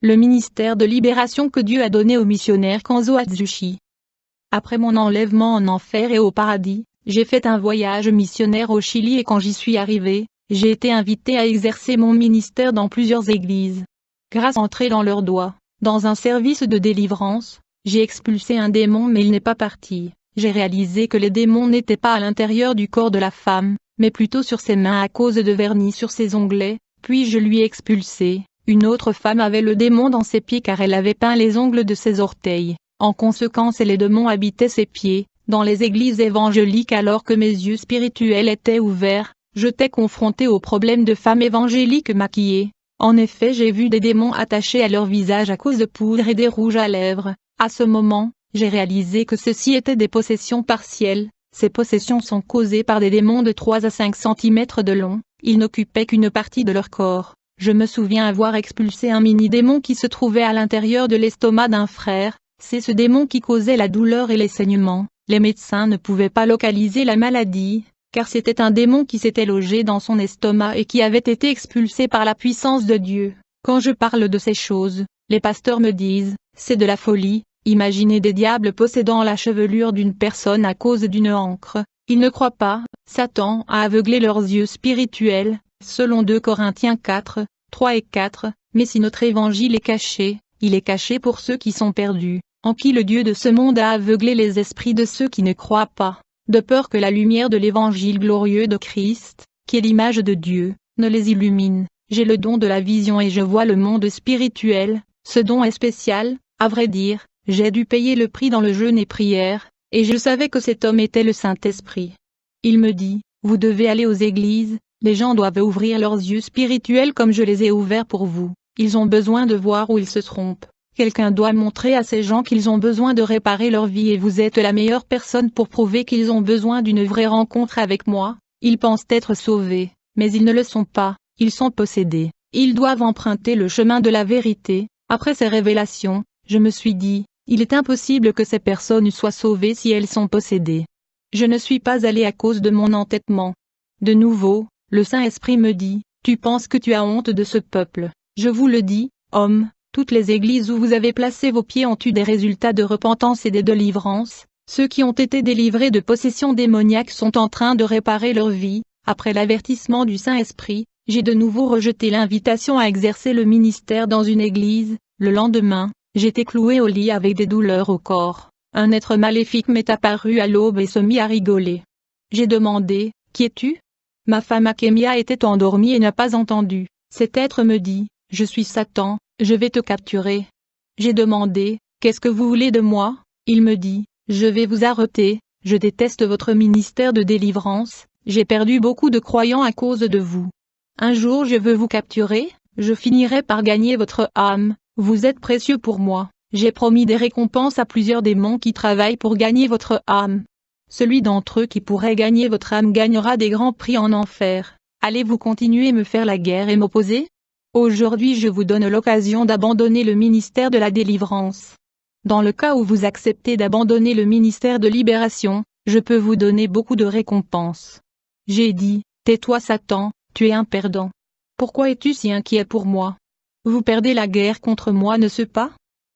le ministère de libération que Dieu a donné au missionnaire Kanzo Atsushi. Après mon enlèvement en enfer et au paradis, j'ai fait un voyage missionnaire au Chili et quand j'y suis arrivé, j'ai été invité à exercer mon ministère dans plusieurs églises. Grâce à entrer dans leurs doigts, dans un service de délivrance, j'ai expulsé un démon mais il n'est pas parti. J'ai réalisé que les démons n'étaient pas à l'intérieur du corps de la femme, mais plutôt sur ses mains à cause de vernis sur ses onglets, puis je lui ai expulsé. Une autre femme avait le démon dans ses pieds car elle avait peint les ongles de ses orteils. En conséquence les démons habitaient ses pieds. Dans les églises évangéliques alors que mes yeux spirituels étaient ouverts, j'étais confronté au problème de femmes évangéliques maquillées. En effet j'ai vu des démons attachés à leur visage à cause de poudre et des rouges à lèvres. À ce moment, j'ai réalisé que ceci étaient des possessions partielles. Ces possessions sont causées par des démons de 3 à 5 cm de long, ils n'occupaient qu'une partie de leur corps. Je me souviens avoir expulsé un mini-démon qui se trouvait à l'intérieur de l'estomac d'un frère, c'est ce démon qui causait la douleur et les saignements. Les médecins ne pouvaient pas localiser la maladie, car c'était un démon qui s'était logé dans son estomac et qui avait été expulsé par la puissance de Dieu. Quand je parle de ces choses, les pasteurs me disent, c'est de la folie, imaginez des diables possédant la chevelure d'une personne à cause d'une encre. Ils ne croient pas, Satan a aveuglé leurs yeux spirituels, selon 2 Corinthiens 4, 3 et 4, mais si notre évangile est caché, il est caché pour ceux qui sont perdus, en qui le Dieu de ce monde a aveuglé les esprits de ceux qui ne croient pas, de peur que la lumière de l'évangile glorieux de Christ, qui est l'image de Dieu, ne les illumine. J'ai le don de la vision et je vois le monde spirituel, ce don est spécial, à vrai dire, j'ai dû payer le prix dans le jeûne et prière, et je savais que cet homme était le Saint-Esprit. Il me dit, vous devez aller aux églises, les gens doivent ouvrir leurs yeux spirituels comme je les ai ouverts pour vous, ils ont besoin de voir où ils se trompent. Quelqu'un doit montrer à ces gens qu'ils ont besoin de réparer leur vie et vous êtes la meilleure personne pour prouver qu'ils ont besoin d'une vraie rencontre avec moi. Ils pensent être sauvés, mais ils ne le sont pas, ils sont possédés. Ils doivent emprunter le chemin de la vérité. Après ces révélations, je me suis dit, il est impossible que ces personnes soient sauvées si elles sont possédées. Je ne suis pas allé à cause de mon entêtement. De nouveau, le Saint-Esprit me dit, tu penses que tu as honte de ce peuple. Je vous le dis, homme. Toutes les églises où vous avez placé vos pieds ont eu des résultats de repentance et de délivrance. Ceux qui ont été délivrés de possessions démoniaques sont en train de réparer leur vie. Après l'avertissement du Saint-Esprit, j'ai de nouveau rejeté l'invitation à exercer le ministère dans une église. Le lendemain, j'étais cloué au lit avec des douleurs au corps. Un être maléfique m'est apparu à l'aube et se mit à rigoler. J'ai demandé, qui es-tu? Ma femme Akemia était endormie et n'a pas entendu. Cet être me dit, je suis Satan. Je vais te capturer. J'ai demandé, qu'est-ce que vous voulez de moi? Il me dit, je vais vous arrêter, je déteste votre ministère de délivrance, j'ai perdu beaucoup de croyants à cause de vous. Un jour je veux vous capturer, je finirai par gagner votre âme, vous êtes précieux pour moi, j'ai promis des récompenses à plusieurs démons qui travaillent pour gagner votre âme. Celui d'entre eux qui pourrait gagner votre âme gagnera des grands prix en enfer. Allez-vous continuer me faire la guerre et m'opposer? Aujourd'hui je vous donne l'occasion d'abandonner le ministère de la délivrance. Dans le cas où vous acceptez d'abandonner le ministère de libération, je peux vous donner beaucoup de récompenses. J'ai dit, tais-toi Satan, tu es un perdant. Pourquoi es-tu si inquiet pour moi? Vous perdez la guerre contre moi, n'est-ce pas?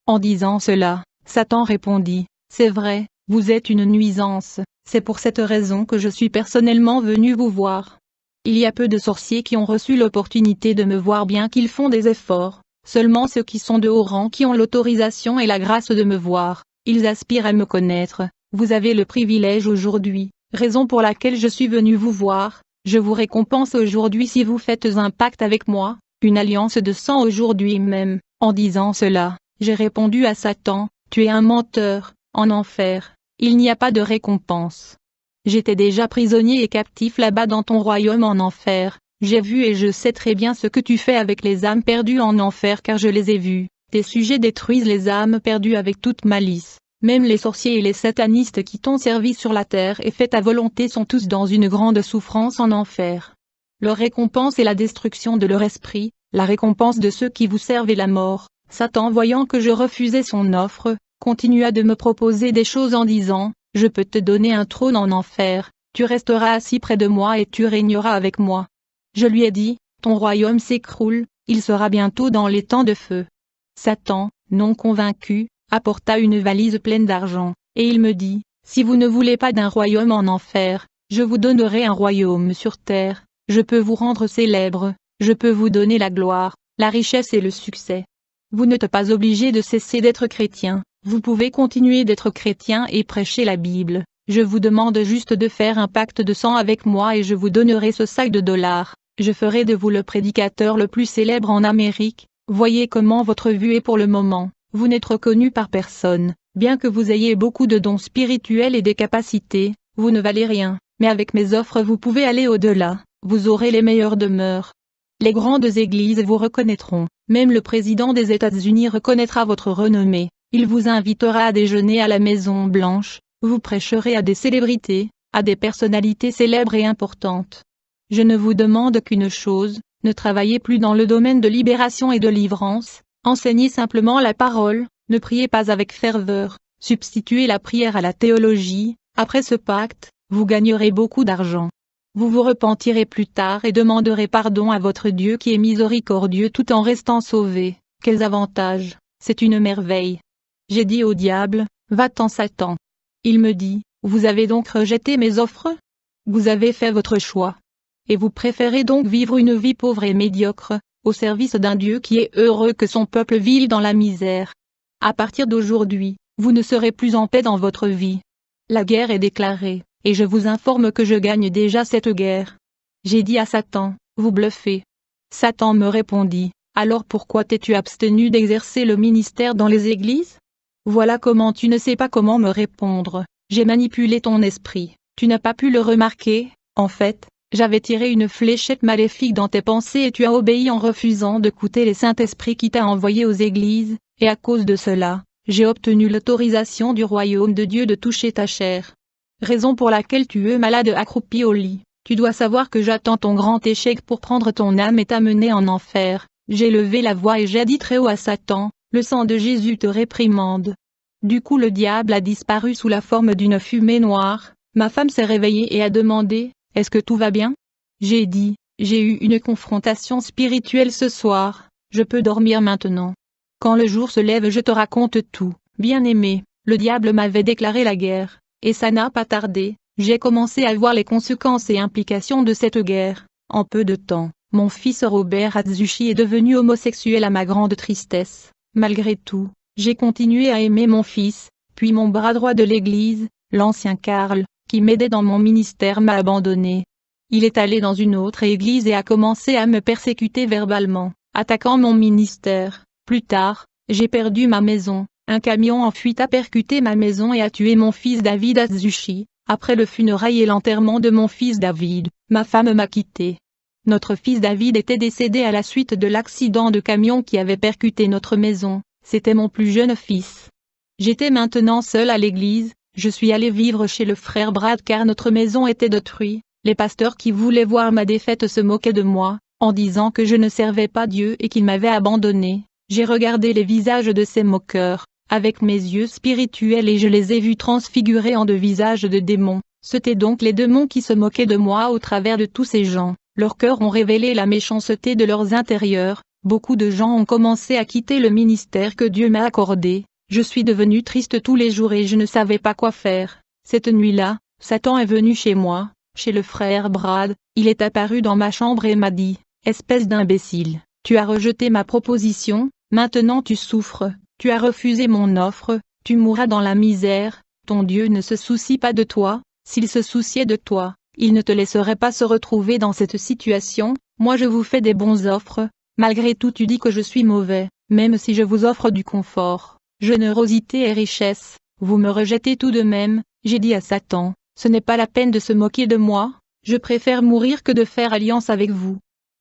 En disant cela, Satan répondit, c'est vrai, vous êtes une nuisance, c'est pour cette raison que je suis personnellement venu vous voir. Il y a peu de sorciers qui ont reçu l'opportunité de me voir bien qu'ils font des efforts, seulement ceux qui sont de haut rang qui ont l'autorisation et la grâce de me voir, ils aspirent à me connaître, vous avez le privilège aujourd'hui, raison pour laquelle je suis venu vous voir, je vous récompense aujourd'hui si vous faites un pacte avec moi, une alliance de sang aujourd'hui même. En disant cela, j'ai répondu à Satan, tu es un menteur, en enfer, il n'y a pas de récompense. J'étais déjà prisonnier et captif là-bas dans ton royaume en enfer, j'ai vu et je sais très bien ce que tu fais avec les âmes perdues en enfer car je les ai vues, tes sujets détruisent les âmes perdues avec toute malice, même les sorciers et les satanistes qui t'ont servi sur la terre et fait ta volonté sont tous dans une grande souffrance en enfer. Leur récompense est la destruction de leur esprit, la récompense de ceux qui vous servent est la mort. Satan voyant que je refusais son offre, continua de me proposer des choses en disant, je peux te donner un trône en enfer, tu resteras assis près de moi et tu régneras avec moi. Je lui ai dit, ton royaume s'écroule, il sera bientôt dans les temps de feu. Satan, non convaincu, apporta une valise pleine d'argent, et il me dit, si vous ne voulez pas d'un royaume en enfer, je vous donnerai un royaume sur terre, je peux vous rendre célèbre, je peux vous donner la gloire, la richesse et le succès. Vous n'êtes pas obligé de cesser d'être chrétien, vous pouvez continuer d'être chrétien et prêcher la Bible. Je vous demande juste de faire un pacte de sang avec moi et je vous donnerai ce sac de dollars. Je ferai de vous le prédicateur le plus célèbre en Amérique. Voyez comment votre vue est pour le moment. Vous n'êtes reconnu par personne. Bien que vous ayez beaucoup de dons spirituels et des capacités, vous ne valez rien. Mais avec mes offres vous pouvez aller au-delà. Vous aurez les meilleures demeures. Les grandes églises vous reconnaîtront. Même le président des États-Unis reconnaîtra votre renommée. Il vous invitera à déjeuner à la Maison Blanche. Vous prêcherez à des célébrités, à des personnalités célèbres et importantes. Je ne vous demande qu'une chose, ne travaillez plus dans le domaine de libération et de délivrance, enseignez simplement la parole, ne priez pas avec ferveur, substituez la prière à la théologie, après ce pacte, vous gagnerez beaucoup d'argent. Vous vous repentirez plus tard et demanderez pardon à votre Dieu qui est miséricordieux tout en restant sauvé. Quels avantages, c'est une merveille. J'ai dit au diable, va-t'en Satan. Il me dit, vous avez donc rejeté mes offres? Vous avez fait votre choix. Et vous préférez donc vivre une vie pauvre et médiocre, au service d'un Dieu qui est heureux que son peuple vive dans la misère. À partir d'aujourd'hui, vous ne serez plus en paix dans votre vie. La guerre est déclarée, et je vous informe que je gagne déjà cette guerre. J'ai dit à Satan, vous bluffez. Satan me répondit, alors pourquoi t'es-tu abstenu d'exercer le ministère dans les églises? Voilà comment tu ne sais pas comment me répondre. J'ai manipulé ton esprit, tu n'as pas pu le remarquer, en fait, j'avais tiré une fléchette maléfique dans tes pensées et tu as obéi en refusant d'écouter le Saint-Esprit qui t'a envoyé aux églises, et à cause de cela, j'ai obtenu l'autorisation du royaume de Dieu de toucher ta chair. Raison pour laquelle tu es malade accroupi au lit, tu dois savoir que j'attends ton grand échec pour prendre ton âme et t'amener en enfer. J'ai levé la voix et j'ai dit très haut à Satan, le sang de Jésus te réprimande. Du coup le diable a disparu sous la forme d'une fumée noire, ma femme s'est réveillée et a demandé, est-ce que tout va bien? J'ai dit, j'ai eu une confrontation spirituelle ce soir, je peux dormir maintenant. Quand le jour se lève je te raconte tout, bien-aimé, le diable m'avait déclaré la guerre, et ça n'a pas tardé, j'ai commencé à voir les conséquences et implications de cette guerre, en peu de temps. Mon fils Robert Atsushi est devenu homosexuel à ma grande tristesse. Malgré tout, j'ai continué à aimer mon fils, puis mon bras droit de l'église, l'ancien Karl, qui m'aidait dans mon ministère m'a abandonné. Il est allé dans une autre église et a commencé à me persécuter verbalement, attaquant mon ministère. Plus tard, j'ai perdu ma maison, un camion en fuite a percuté ma maison et a tué mon fils David Atsushi. Après le funérail et l'enterrement de mon fils David, ma femme m'a quitté. Notre fils David était décédé à la suite de l'accident de camion qui avait percuté notre maison, c'était mon plus jeune fils. J'étais maintenant seul à l'église, je suis allé vivre chez le frère Brad car notre maison était détruite, les pasteurs qui voulaient voir ma défaite se moquaient de moi, en disant que je ne servais pas Dieu et qu'il m'avait abandonné. J'ai regardé les visages de ces moqueurs, avec mes yeux spirituels et je les ai vus transfigurés en de visages de démons, c'étaient donc les démons qui se moquaient de moi au travers de tous ces gens. Leurs cœurs ont révélé la méchanceté de leurs intérieurs, beaucoup de gens ont commencé à quitter le ministère que Dieu m'a accordé, je suis devenu triste tous les jours et je ne savais pas quoi faire. Cette nuit-là, Satan est venu chez moi, chez le frère Brad, il est apparu dans ma chambre et m'a dit, « Espèce d'imbécile, tu as rejeté ma proposition, maintenant tu souffres, tu as refusé mon offre, tu mourras dans la misère, ton Dieu ne se soucie pas de toi, s'il se souciait de toi. Il ne te laisserait pas se retrouver dans cette situation, moi je vous fais des bonnes offres, malgré tout tu dis que je suis mauvais, même si je vous offre du confort, générosité et richesse, vous me rejetez tout de même, j'ai dit à Satan, ce n'est pas la peine de se moquer de moi, je préfère mourir que de faire alliance avec vous.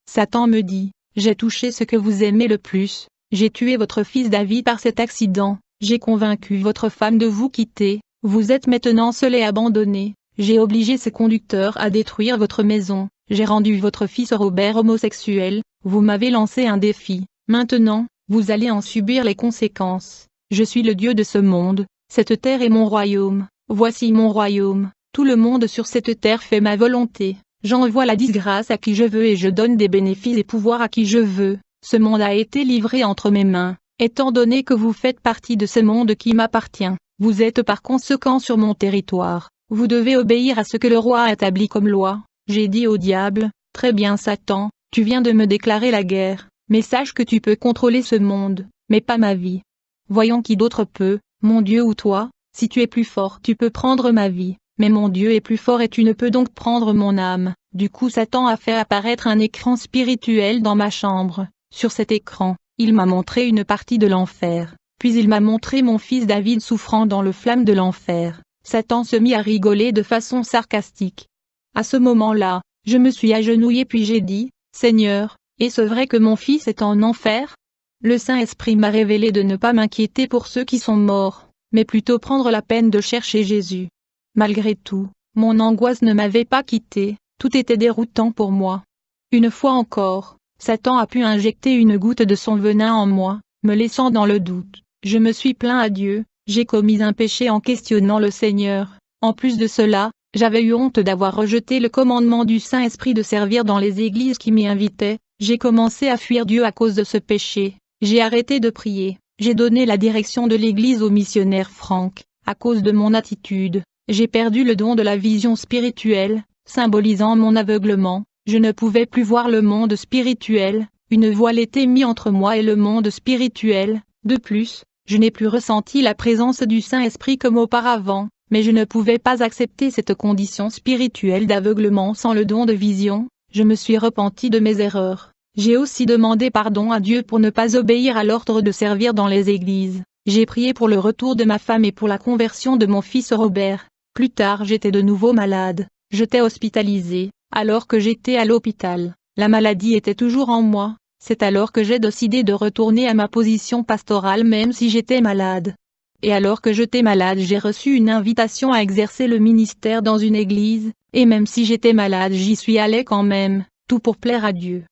Satan me dit, j'ai touché ce que vous aimez le plus, j'ai tué votre fils David par cet accident, j'ai convaincu votre femme de vous quitter, vous êtes maintenant seul et abandonné. J'ai obligé ce conducteur à détruire votre maison, j'ai rendu votre fils Robert homosexuel, vous m'avez lancé un défi, maintenant, vous allez en subir les conséquences. Je suis le Dieu de ce monde, cette terre est mon royaume, voici mon royaume, tout le monde sur cette terre fait ma volonté, j'envoie la disgrâce à qui je veux et je donne des bénéfices et pouvoirs à qui je veux, ce monde a été livré entre mes mains, Étant donné que vous faites partie de ce monde qui m'appartient, vous êtes par conséquent sur mon territoire, vous devez obéir à ce que le roi a établi comme loi. J'ai dit au diable, très bien Satan, tu viens de me déclarer la guerre, mais sache que tu peux contrôler ce monde, mais pas ma vie. Voyons qui d'autre peut, mon Dieu ou toi, si tu es plus fort tu peux prendre ma vie, mais mon Dieu est plus fort et tu ne peux donc prendre mon âme. Du coup Satan a fait apparaître un écran spirituel dans ma chambre. Sur cet écran, il m'a montré une partie de l'enfer, puis il m'a montré mon fils David souffrant dans le flamme de l'enfer. Satan se mit à rigoler de façon sarcastique. À ce moment-là, je me suis agenouillé puis j'ai dit, Seigneur, est-ce vrai que mon fils est en enfer? Le Saint-Esprit m'a révélé de ne pas m'inquiéter pour ceux qui sont morts, mais plutôt prendre la peine de chercher Jésus. Malgré tout, mon angoisse ne m'avait pas quitté, tout était déroutant pour moi. Une fois encore, Satan a pu injecter une goutte de son venin en moi, me laissant dans le doute. Je me suis plaint à Dieu, j'ai commis un péché en questionnant le Seigneur. En plus de cela, j'avais eu honte d'avoir rejeté le commandement du Saint-Esprit de servir dans les églises qui m'y invitaient. J'ai commencé à fuir Dieu à cause de ce péché. J'ai arrêté de prier. J'ai donné la direction de l'église au missionnaire Franck. À cause de mon attitude, j'ai perdu le don de la vision spirituelle, symbolisant mon aveuglement. Je ne pouvais plus voir le monde spirituel. Une voile était mise entre moi et le monde spirituel. De plus, je n'ai plus ressenti la présence du Saint-Esprit comme auparavant, mais je ne pouvais pas accepter cette condition spirituelle d'aveuglement sans le don de vision. Je me suis repenti de mes erreurs. J'ai aussi demandé pardon à Dieu pour ne pas obéir à l'ordre de servir dans les églises. J'ai prié pour le retour de ma femme et pour la conversion de mon fils Robert. Plus tard j'étais de nouveau malade. J'étais hospitalisé, alors que j'étais à l'hôpital. La maladie était toujours en moi. C'est alors que j'ai décidé de retourner à ma position pastorale même si j'étais malade. Et alors que j'étais malade j'ai reçu une invitation à exercer le ministère dans une église, et même si j'étais malade j'y suis allé quand même, tout pour plaire à Dieu.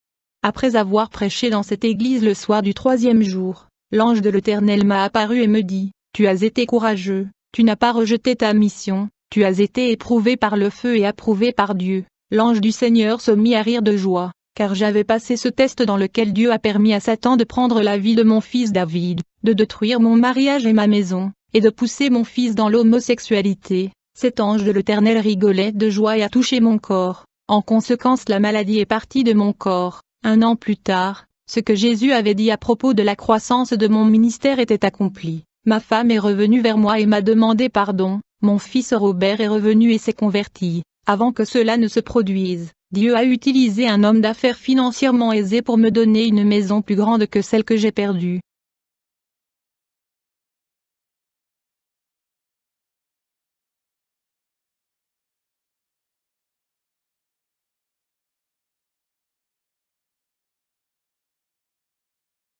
Après avoir prêché dans cette église le soir du 3e jour, l'ange de l'Éternel m'a apparu et me dit, « Tu as été courageux, tu n'as pas rejeté ta mission, tu as été éprouvé par le feu et approuvé par Dieu. » L'ange du Seigneur se mit à rire de joie, car j'avais passé ce test dans lequel Dieu a permis à Satan de prendre la vie de mon fils David, de détruire mon mariage et ma maison, et de pousser mon fils dans l'homosexualité. Cet ange de l'Éternel rigolait de joie et a touché mon corps. En conséquence la maladie est partie de mon corps. 1 an plus tard, ce que Jésus avait dit à propos de la croissance de mon ministère était accompli. Ma femme est revenue vers moi et m'a demandé pardon. Mon fils Robert est revenu et s'est converti. Avant que cela ne se produise, Dieu a utilisé un homme d'affaires financièrement aisé pour me donner une maison plus grande que celle que j'ai perdue.